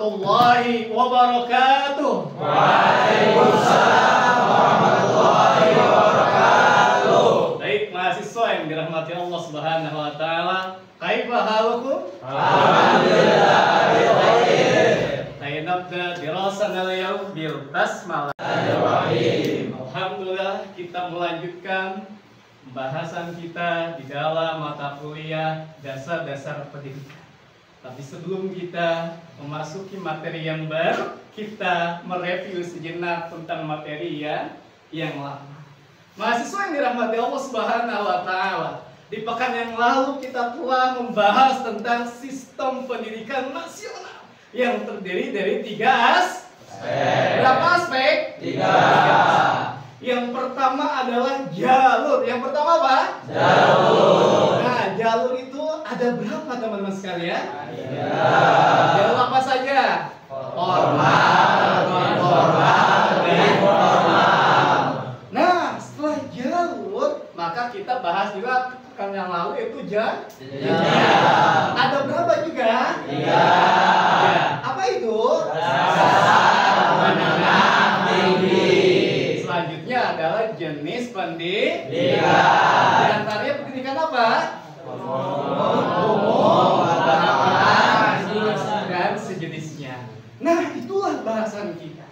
warahmatullahi wabarakatuh. Waalaikumsalam warahmatullahi wabarakatuh. Baik mahasiswa yang dirahmati Allah Subhanahu wa taala, kaifa halukum? Alhamdulillah bikhair. Ayo nabda dirasana al-yawm bil basmalah. Alhamdulillah kita melanjutkan pembahasan kita di dalam mata kuliah dasar-dasar pendidikan. Tapi sebelum kita memasuki materi yang baru, kita mereview sejenak tentang materi yang lama. Mahasiswa yang dirahmati Allah Subhanahu wa taala, di pekan yang lalu kita telah membahas tentang sistem pendidikan nasional yang terdiri dari 3 aspek. Berapa aspek? 3. Yang pertama adalah jalur. Yang pertama apa? Jalur. Nah, jalur itu ada berapa teman-teman sekalian? Jalur apa saja? Formal, informal, informal. Nah, setelah jalur, maka kita bahas juga pekan yang lalu itu ada berapa juga? 3. Apa itu? Dasar, menengah, tinggi. Selanjutnya adalah jenis pendidikan. Di antaranya pendidikan apa? Umum, dan sejenisnya. Nah, itulah bahasan kita.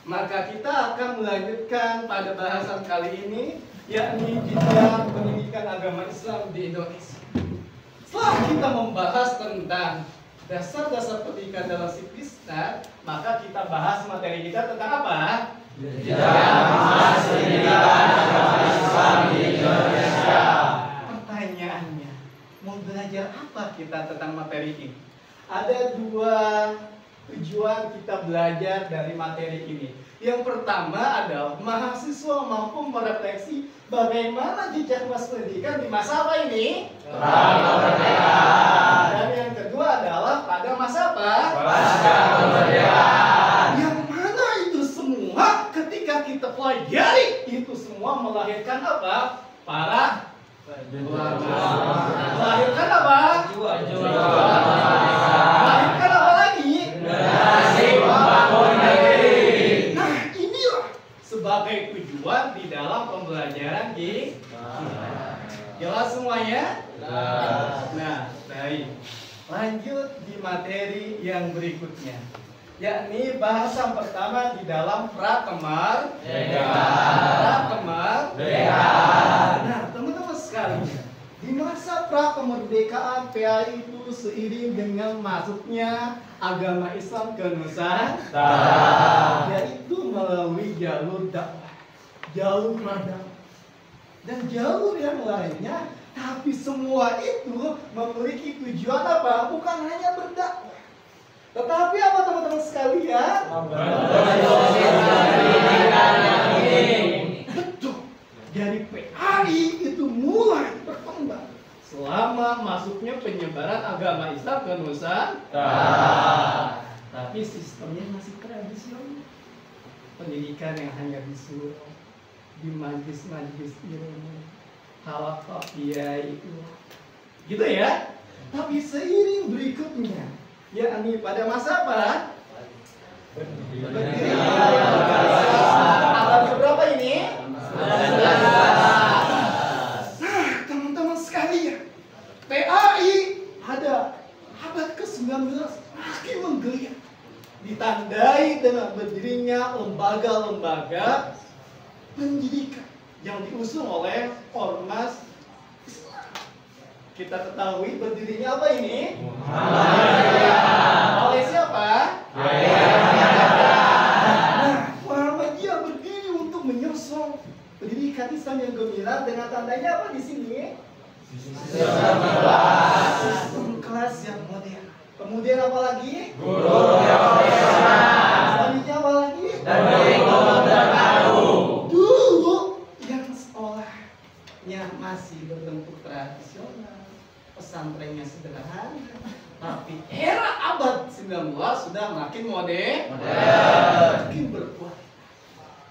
Maka kita akan melanjutkan pada bahasan kali ini, yakni jenjang pendidikan agama Islam di Indonesia. Setelah kita membahas tentang dasar-dasar pendidikan dalam Sikistat, maka kita bahas materi kita tentang apa? Jenjang pendidikan agama Islam di Indonesia. Pertanyaannya, mau belajar apa kita tentang materi ini? Ada 2 tujuan kita belajar dari materi ini. Yang pertama adalah mahasiswa mampu merefleksi bagaimana jejak mas pendidikan di masa apa ini? Kemerdekaan. Dan yang kedua adalah pada masa apa? Pasca kemerdekaan. Yang mana itu semua ketika kita pelajari itu semua melahirkan apa? Para melahirkan apa? Melahirkan apa lagi? Generasi pembangun negeri. Nah, inilah sebagai tujuan di dalam pembelajaran kita. Jelas semuanya? Nah, baik. Lanjut di materi yang berikutnya, yakni bahasan pertama di dalam prakemerdekaan. Nah, teman-teman sekalian, di masa prakemerdekaan PAI itu seiring dengan masuknya agama Islam ke Nusantara, yaitu melalui jalur dakwah, jalur peradaban, dan jalur yang lainnya. Tapi semua itu memiliki tujuan apa? Bukan hanya berdakwah, tetapi apa teman-teman sekalian? Betul. Dari PAI itu mulai berkembang selama masuknya penyebaran agama Islam ke Nusantara. Tapi sistemnya masih tradisional. Pendidikan yang hanya di surau, di majlis-majlis ilmu, halaqah kiai itu, gitu ya. Tapi seiring berikutnya, yakni pada masa apa? Abad berapa ini? Nah, teman-teman sekalian, PAI ada abad ke-19 makin menggeliat, ditandai dengan berdirinya lembaga-lembaga pendidikan yang diusung oleh ormas Islam. Kita ketahui berdirinya apa ini? Oleh siapa? Nah, Muhammadiyah berdiri untuk menyosong pendidikan Islam yang gemilang dengan tandanya apa di sini? Sistem kelas yang modern. Kemudian apa lagi? Guru yang profesional. Selanjutnya apa lagi? Dan kurikulum terbaru. Dulu yang sekolahnya masih berbentuk tradisional, pesantrennya sederhana, tapi era abad 19 sudah makin modern, makin berkualitas.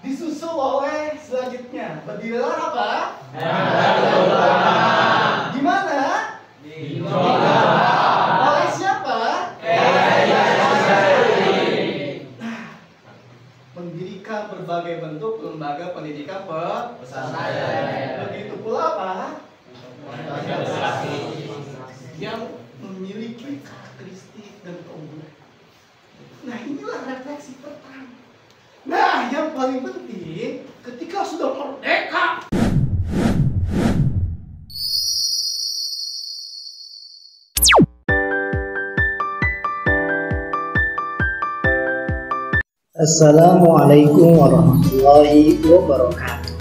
Disusul oleh selanjutnya berdirilah apa? Di mana? Di Oleh siapa? Kiai Haji Said. mendirikan berbagai bentuk lembaga pendidikan Pesantren. Begitu pula apa? Yang memiliki karakteristik dan keunggulan. Nah, inilah refleksi pertama. Nah, yang paling penting ketika sudah merdeka. Assalamualaikum warahmatullahi wabarakatuh.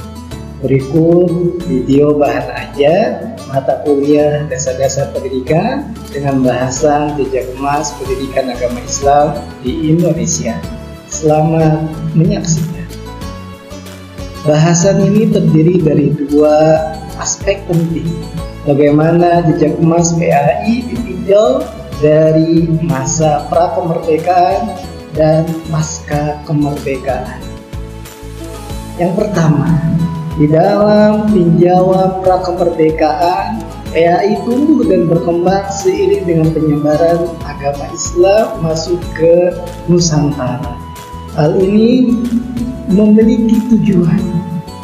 Berikut video bahan ajar mata kuliah dasar-dasar pendidikan dengan bahasan jejak emas pendidikan agama Islam di Indonesia. Selamat menyaksikan. Bahasan ini terdiri dari dua aspek penting. Bagaimana jejak emas PAI ditinjau dari masa pra-kemerdekaan dan pasca kemerdekaan. Yang pertama, di dalam tinjauan pra-kemerdekaan, PAI tumbuh dan berkembang seiring dengan penyebaran agama Islam masuk ke Nusantara. Hal ini memiliki tujuan.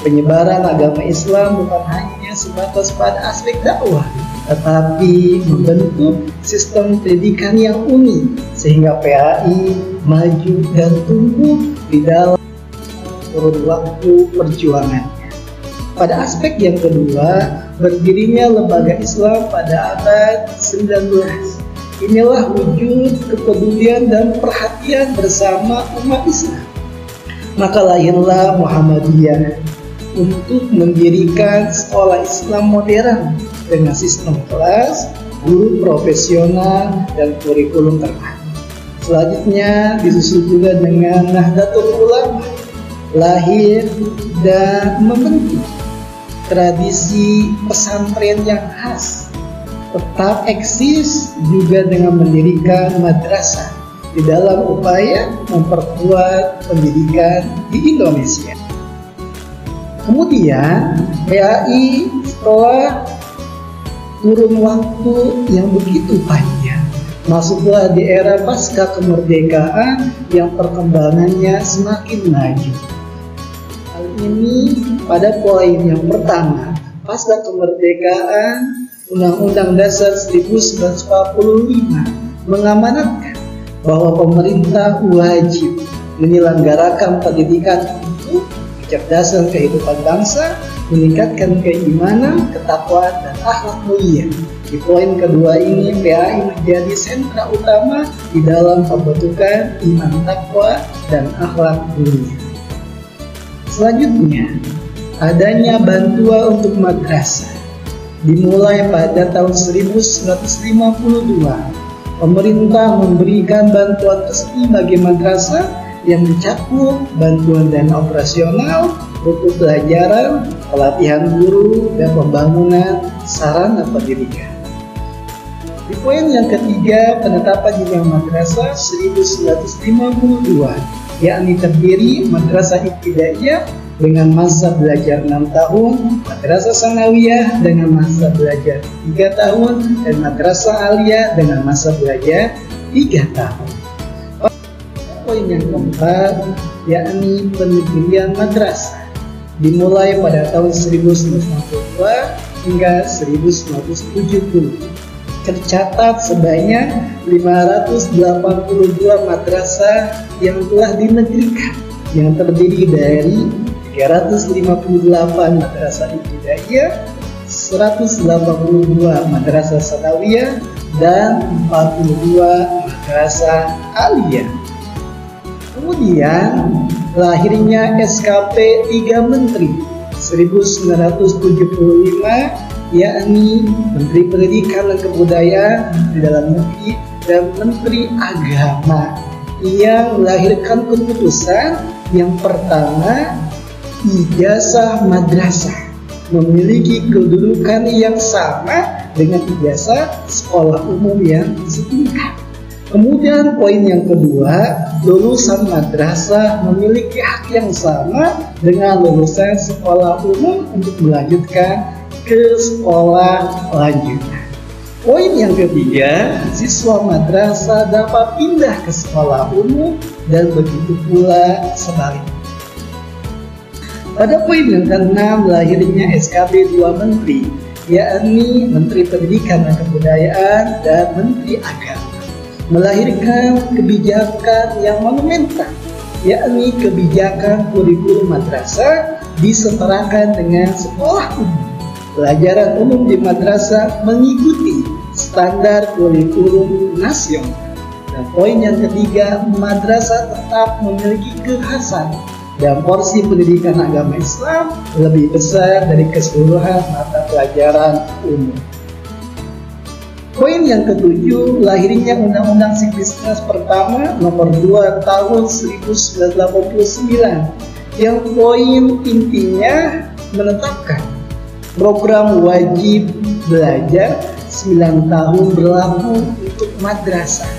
Penyebaran agama Islam bukan hanya sebatas pada aspek dakwah, tetapi membentuk sistem pendidikan yang unik sehingga PAI maju dan tumbuh di dalam kurun waktu perjuangannya. Pada aspek yang kedua, berdirinya lembaga Islam pada abad 19. Inilah wujud kepedulian dan perhatian bersama umat Islam. Maka lahirlah Muhammadiyah untuk mendirikan sekolah Islam modern dengan sistem kelas, guru profesional, dan kurikulum terpadu. Selanjutnya disusul juga dengan Nahdlatul Ulama, lahir dan membentuk tradisi pesantren yang khas, tetap eksis juga dengan mendirikan madrasah di dalam upaya memperkuat pendidikan di Indonesia. Kemudian PAI setelah kurun waktu yang begitu panjang, masuklah di era pasca kemerdekaan yang perkembangannya semakin maju. Hal ini pada poin yang pertama, pasca kemerdekaan Undang-Undang Dasar 1945 mengamanatkan bahwa pemerintah wajib menyelenggarakan pendidikan untuk kecerdasan kehidupan bangsa, meningkatkan keimanan, ketakwaan, dan akhlak mulia. Di poin kedua ini, PAI menjadi sentra utama di dalam pembentukan iman takwa dan akhlak mulia. Selanjutnya, adanya bantuan untuk madrasah. Dimulai pada tahun 1952, pemerintah memberikan bantuan resmi bagi madrasah yang mencakup bantuan dana operasional, buku pelajaran, pelatihan guru, dan pembangunan sarana pendidikan. Di poin yang ketiga, penetapan jenjang madrasah 1952, yakni terdiri madrasah ibtidaiyah dengan masa belajar 6 tahun, madrasah sanawiyah dengan masa belajar 3 tahun, dan madrasah aliyah dengan masa belajar 3 tahun. Poin yang keempat, yakni pendirian madrasah, dimulai pada tahun 1962 hingga 1970. Tercatat sebanyak 582 madrasah yang telah dinegrikan, yang terdiri dari 358 madrasah ibtidaiyah, 182 madrasah sanawiyah, dan 42 madrasah aliyah. Kemudian lahirnya SKP 3 Menteri 1975, yakni Menteri Pendidikan dan Kebudayaan di dalam negeri dan Menteri Agama, yang melahirkan keputusan yang pertama, ijazah madrasah memiliki kedudukan yang sama dengan ijazah sekolah umum yang setingkat. Kemudian poin yang kedua, lulusan madrasah memiliki hak yang sama dengan lulusan sekolah umum untuk melanjutkan ke sekolah lanjutan. Poin yang ketiga, siswa madrasah dapat pindah ke sekolah umum dan begitu pula sebaliknya. Pada poin yang keenam, lahirnya SKB 2 Menteri, yakni Menteri Pendidikan dan Kebudayaan dan Menteri Agama, melahirkan kebijakan yang monumental, yakni kebijakan kurikulum madrasah disetarakan dengan sekolah umum. Pelajaran umum di madrasah mengikuti standar kurikulum nasional. Dan poin yang ketiga, madrasah tetap memiliki kekhasan dan porsi pendidikan agama Islam lebih besar dari keseluruhan mata pelajaran umum. Poin yang ketujuh, lahirnya Undang-Undang Sivitas pertama nomor 2 tahun 1989 yang poin intinya menetapkan program wajib belajar 9 tahun berlaku untuk madrasah,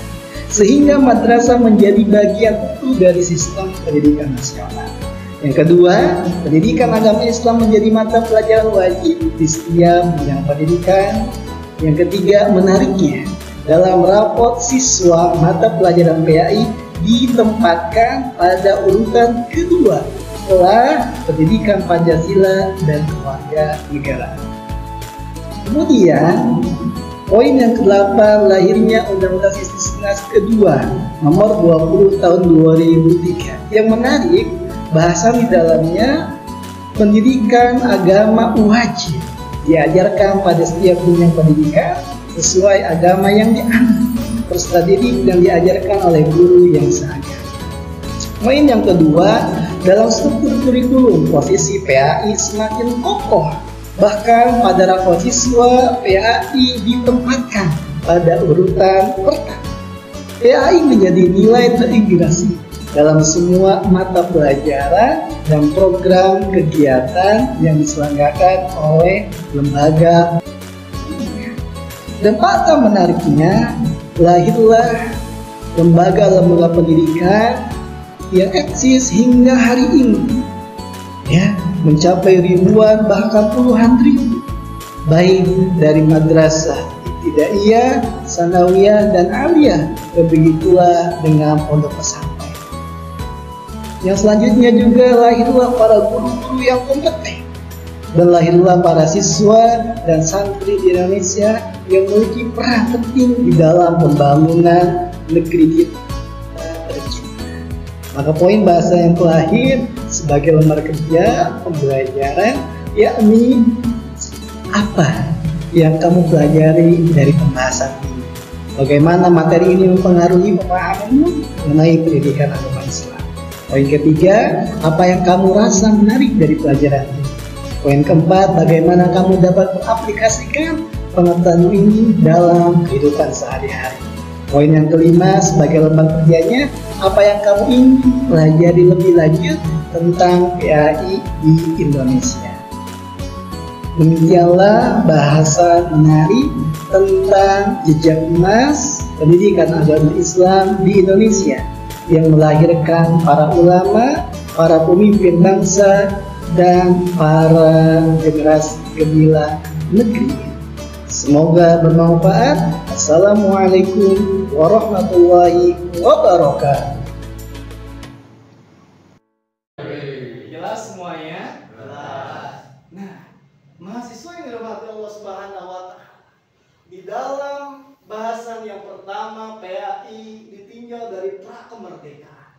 sehingga madrasah menjadi bagian utuh dari sistem pendidikan nasional. Yang kedua, pendidikan agama Islam menjadi mata pelajaran wajib di setiap bidang pendidikan. Yang ketiga, menariknya dalam rapot siswa mata pelajaran PAI ditempatkan pada urutan kedua setelah pendidikan Pancasila dan keluarga negara. Kemudian, poin yang ke-8, lahirnya Undang-Undang Sisdiknas kedua nomor 20 tahun 2003. Yang menarik, bahasan di dalamnya pendidikan agama wajib diajarkan pada setiap jenjang pendidikan sesuai agama yang dianut. Peserta didik dan diajarkan oleh guru yang seagama. Poin yang kedua, dalam struktur kurikulum posisi PAI semakin kokoh. Bahkan pada rapot siswa, PAI ditempatkan pada urutan pertama. PAI menjadi nilai terintegrasi dalam semua mata pelajaran dan program kegiatan yang diselenggarakan oleh lembaga. Dan fakta menariknya, lahirlah lembaga-lembaga pendidikan yang eksis hingga hari ini, ya, mencapai ribuan bahkan puluhan ribu, baik dari madrasah ibtidaiyah, sanawiyah, dan aliyah, begitulah dengan pondok pesantren. Yang selanjutnya juga lahirlah para guru-guru yang kompeten, dan lahirlah para siswa dan santri di Indonesia yang memiliki peran penting di dalam pembangunan negeri kita. Maka poin bahasa yang terakhir sebagai lembar kerja pembelajaran, yakni apa yang kamu pelajari dari pembahasan ini. Bagaimana materi ini mempengaruhi pemahamanmu mengenai pendidikan agama Islam. Poin ketiga, apa yang kamu rasa menarik dari pelajaran ini. Poin keempat, bagaimana kamu dapat mengaplikasikan pengetahuan ini dalam kehidupan sehari-hari. Poin yang kelima, sebagai lembar kerjanya, apa yang kamu ingin pelajari lebih lanjut tentang PAI di Indonesia. Demikianlah bahasan menarik tentang jejak emas pendidikan agama Islam di Indonesia yang melahirkan para ulama, para pemimpin bangsa, dan para generasi gemilang negeri. Semoga bermanfaat. Assalamualaikum warahmatullahi wabarakatuh. Jelas semuanya? Nah, mahasiswa yang dirahmati Allah Subhanahu wa Ta'ala, di dalam bahasan yang pertama PAI ditinjau dari pra kemerdekaan.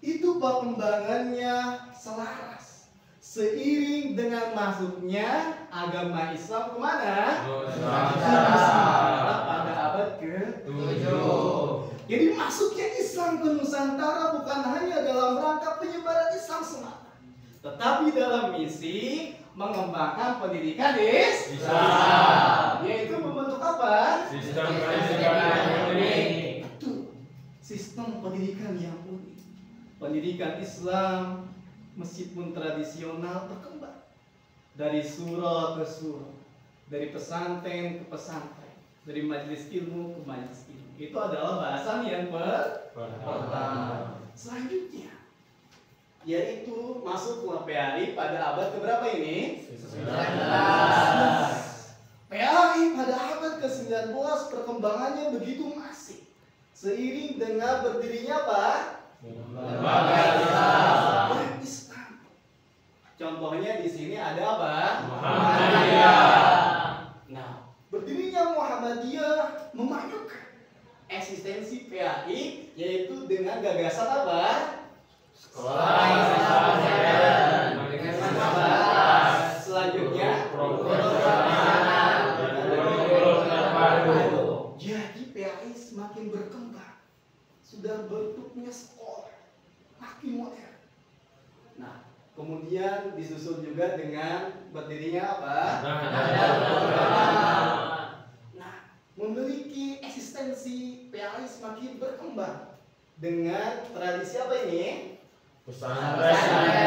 Itu perkembangannya selaras seiring dengan masuknya agama Islam kemana? Nusantara pada abad ke-7. Jadi masuknya Islam ke Nusantara bukan hanya dalam rangka penyebaran Islam semata, tetapi dalam misi mengembangkan pendidikan Islam, yaitu membentuk apa? Sistem pendidikan yang unik. Betul, sistem pendidikan yang unik. Pendidikan Islam meskipun tradisional berkembang dari surah ke surah, dari pesantren ke pesantren, dari majelis ilmu ke majelis ilmu. Itu adalah bahasan yang pertama. Selanjutnya, yaitu masuk ke PAI pada abad keberapa ini? 19. PAI pada abad ke-19 perkembangannya begitu masif. Seiring dengan berdirinya apa? Lembaga Islam. Islam. Contohnya di sini ada apa? Muhammadiyah. Nah, berdirinya Muhammadiyah memajukan eksistensi PAI, yaitu dengan gagasan apa? Sekolah Islam modern. Dengan apa? Selanjutnya jadi PAI semakin berkembang, sudah bentuknya sekolah makin modern. Nah, kemudian disusul juga dengan berdirinya apa? Nah, memiliki eksistensi PAI semakin berkembang dengan tradisi apa ini? Pesantren.